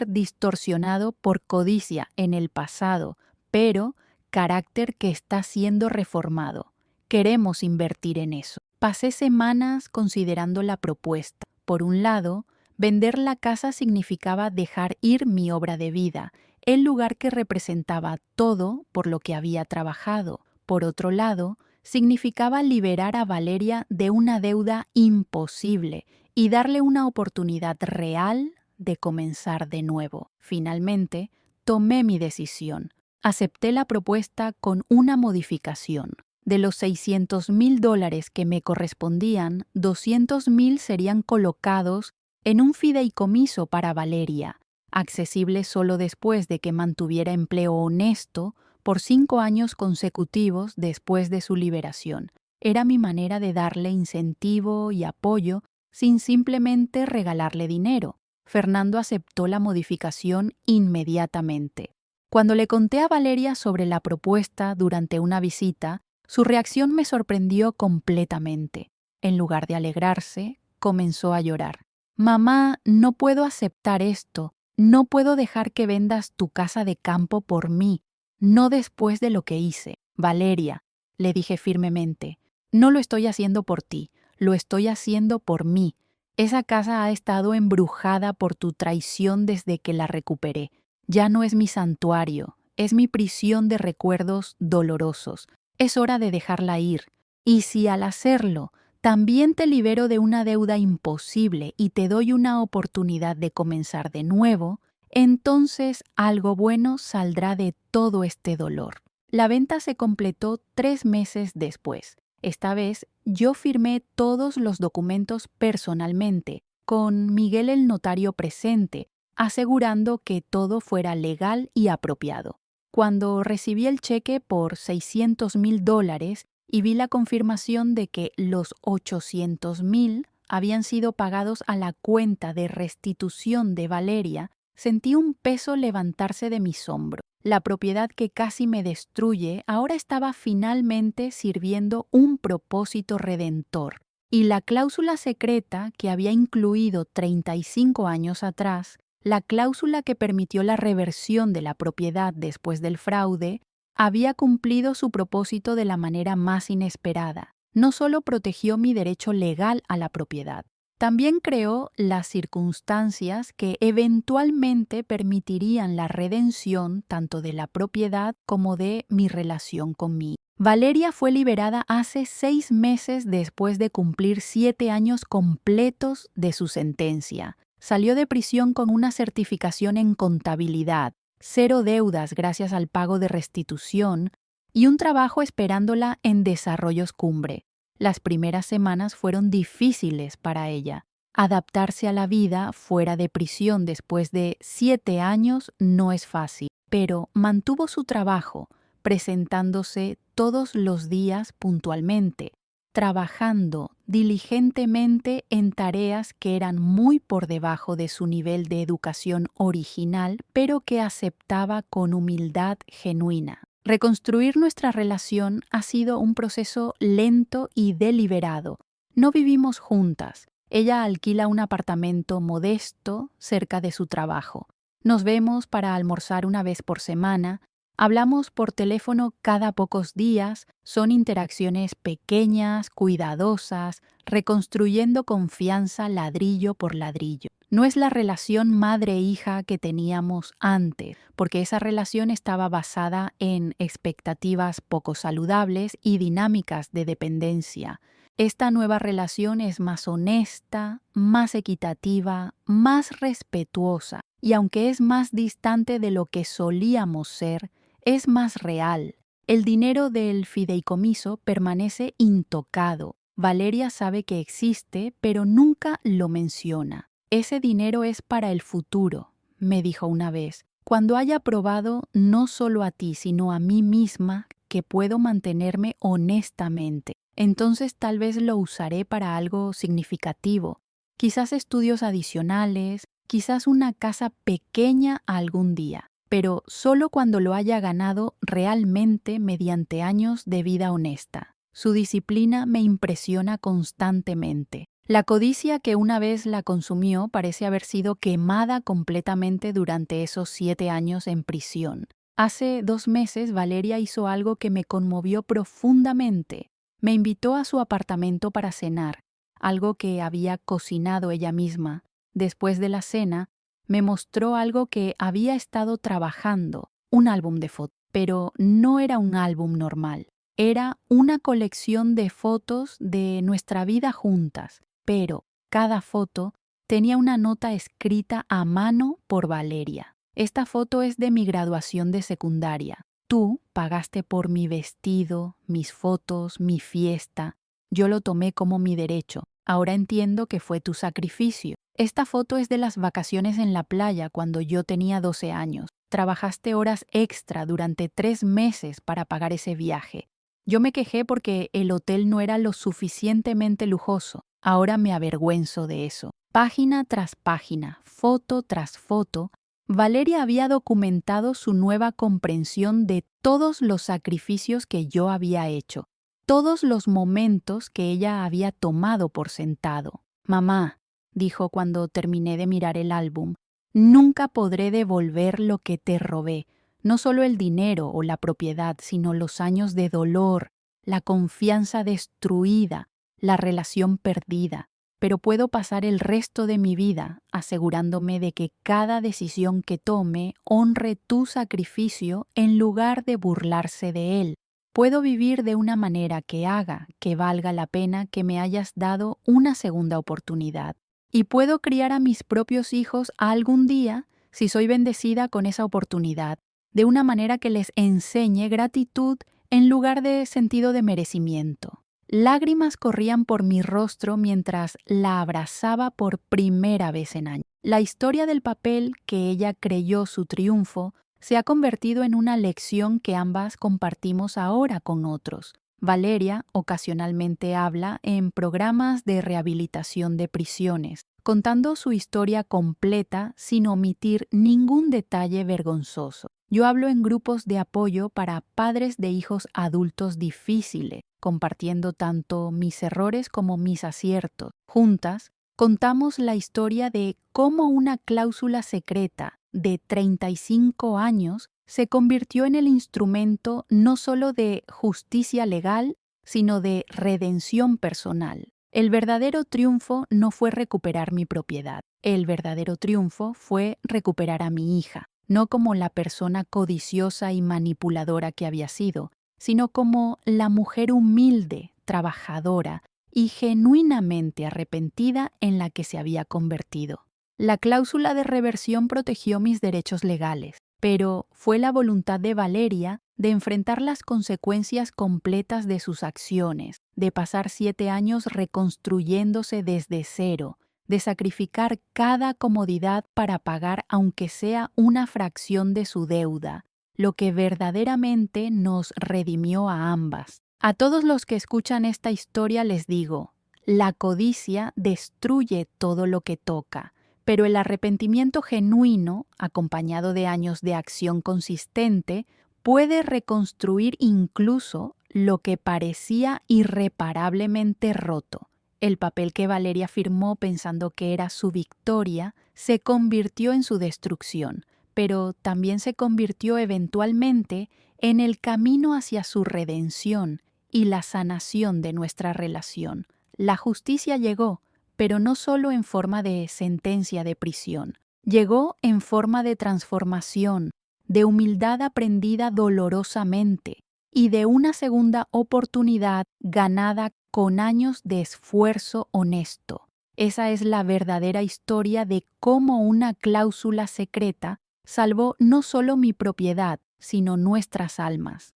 Speaker 1: distorsionado por codicia en el pasado, pero carácter que está siendo reformado. Queremos invertir en eso. Pasé semanas considerando la propuesta. Por un lado, vender la casa significaba dejar ir mi obra de vida, el lugar que representaba todo por lo que había trabajado. Por otro lado, significaba liberar a Valeria de una deuda imposible y darle una oportunidad real de comenzar de nuevo. Finalmente, tomé mi decisión. Acepté la propuesta con una modificación. De los $600.000 que me correspondían, $200.000 serían colocados en un fideicomiso para Valeria, accesible solo después de que mantuviera empleo honesto por 5 años consecutivos después de su liberación. Era mi manera de darle incentivo y apoyo sin simplemente regalarle dinero. Fernando aceptó la modificación inmediatamente. Cuando le conté a Valeria sobre la propuesta durante una visita, su reacción me sorprendió completamente. En lugar de alegrarse, comenzó a llorar. Mamá, no puedo aceptar esto. No puedo dejar que vendas tu casa de campo por mí. No después de lo que hice. Valeria, le dije firmemente, no lo estoy haciendo por ti. Lo estoy haciendo por mí. Esa casa ha estado embrujada por tu traición desde que la recuperé. Ya no es mi santuario, es mi prisión de recuerdos dolorosos. Es hora de dejarla ir. Y si al hacerlo, también te libero de una deuda imposible y te doy una oportunidad de comenzar de nuevo, entonces algo bueno saldrá de todo este dolor. La venta se completó 3 meses después. Esta vez yo firmé todos los documentos personalmente, con Miguel el notario presente, asegurando que todo fuera legal y apropiado. Cuando recibí el cheque por $600,000 y vi la confirmación de que los $800,000 habían sido pagados a la cuenta de restitución de Valeria, sentí un peso levantarse de mis hombros. La propiedad que casi me destruye ahora estaba finalmente sirviendo un propósito redentor. Y la cláusula secreta que había incluido 35 años atrás, la cláusula que permitió la reversión de la propiedad después del fraude, había cumplido su propósito de la manera más inesperada. No solo protegió mi derecho legal a la propiedad, también creó las circunstancias que eventualmente permitirían la redención tanto de la propiedad como de mi relación conmigo. Valeria fue liberada hace 6 meses después de cumplir 7 años completos de su sentencia. Salió de prisión con una certificación en contabilidad, 0 deudas gracias al pago de restitución y un trabajo esperándola en Desarrollos Cumbre. Las primeras semanas fueron difíciles para ella. Adaptarse a la vida fuera de prisión después de 7 años no es fácil, pero mantuvo su trabajo, presentándose todos los días puntualmente, trabajando diligentemente en tareas que eran muy por debajo de su nivel de educación original, pero que aceptaba con humildad genuina. Reconstruir nuestra relación ha sido un proceso lento y deliberado. No vivimos juntas. Ella alquila un apartamento modesto cerca de su trabajo. Nos vemos para almorzar una vez por semana. Hablamos por teléfono cada pocos días. Son interacciones pequeñas, cuidadosas, reconstruyendo confianza ladrillo por ladrillo. No es la relación madre-hija que teníamos antes, porque esa relación estaba basada en expectativas poco saludables y dinámicas de dependencia. Esta nueva relación es más honesta, más equitativa, más respetuosa, y aunque es más distante de lo que solíamos ser, es más real. El dinero del fideicomiso permanece intocado. Valeria sabe que existe, pero nunca lo menciona. Ese dinero es para el futuro, me dijo una vez, cuando haya probado no solo a ti, sino a mí misma que puedo mantenerme honestamente. Entonces tal vez lo usaré para algo significativo, quizás estudios adicionales, quizás una casa pequeña algún día, pero solo cuando lo haya ganado realmente mediante años de vida honesta. Su disciplina me impresiona constantemente. La codicia que una vez la consumió parece haber sido quemada completamente durante esos 7 años en prisión. Hace 2 meses Valeria hizo algo que me conmovió profundamente. Me invitó a su apartamento para cenar, algo que había cocinado ella misma. Después de la cena, me mostró algo que había estado trabajando, un álbum de fotos. Pero no era un álbum normal. Era una colección de fotos de nuestra vida juntas. Pero cada foto tenía una nota escrita a mano por Valeria. Esta foto es de mi graduación de secundaria. Tú pagaste por mi vestido, mis fotos, mi fiesta. Yo lo tomé como mi derecho. Ahora entiendo que fue tu sacrificio. Esta foto es de las vacaciones en la playa cuando yo tenía 12 años. Trabajaste horas extra durante 3 meses para pagar ese viaje. Yo me quejé porque el hotel no era lo suficientemente lujoso. Ahora me avergüenzo de eso. Página tras página, foto tras foto, Valeria había documentado su nueva comprensión de todos los sacrificios que yo había hecho, todos los momentos que ella había tomado por sentado. Mamá, dijo cuando terminé de mirar el álbum, nunca podré devolver lo que te robé, no solo el dinero o la propiedad, sino los años de dolor, la confianza destruida, la relación perdida, pero puedo pasar el resto de mi vida asegurándome de que cada decisión que tome honre tu sacrificio en lugar de burlarse de él. Puedo vivir de una manera que haga que valga la pena que me hayas dado una segunda oportunidad. Y puedo criar a mis propios hijos algún día, si soy bendecida con esa oportunidad, de una manera que les enseñe gratitud en lugar de sentido de merecimiento. Lágrimas corrían por mi rostro mientras la abrazaba por primera vez en años. La historia del papel que ella creyó su triunfo se ha convertido en una lección que ambas compartimos ahora con otros. Valeria ocasionalmente habla en programas de rehabilitación de prisiones, contando su historia completa sin omitir ningún detalle vergonzoso. Yo hablo en grupos de apoyo para padres de hijos adultos difíciles, compartiendo tanto mis errores como mis aciertos. Juntas, contamos la historia de cómo una cláusula secreta de 35 años se convirtió en el instrumento no solo de justicia legal, sino de redención personal. El verdadero triunfo no fue recuperar mi propiedad. El verdadero triunfo fue recuperar a mi hija, no como la persona codiciosa y manipuladora que había sido, sino como la mujer humilde, trabajadora y genuinamente arrepentida en la que se había convertido. La cláusula de reversión protegió mis derechos legales, pero fue la voluntad de Valeria de enfrentar las consecuencias completas de sus acciones, de pasar 7 años reconstruyéndose desde cero, de sacrificar cada comodidad para pagar aunque sea una fracción de su deuda, lo que verdaderamente nos redimió a ambas. A todos los que escuchan esta historia les digo, la codicia destruye todo lo que toca, pero el arrepentimiento genuino, acompañado de años de acción consistente, puede reconstruir incluso lo que parecía irreparablemente roto. El papel que Valeria firmó pensando que era su victoria se convirtió en su destrucción, pero también se convirtió eventualmente en el camino hacia su redención y la sanación de nuestra relación. La justicia llegó, pero no solo en forma de sentencia de prisión. Llegó en forma de transformación, de humildad aprendida dolorosamente y de una segunda oportunidad ganada con años de esfuerzo honesto. Esa es la verdadera historia de cómo una cláusula secreta salvó no solo mi propiedad, sino nuestras almas.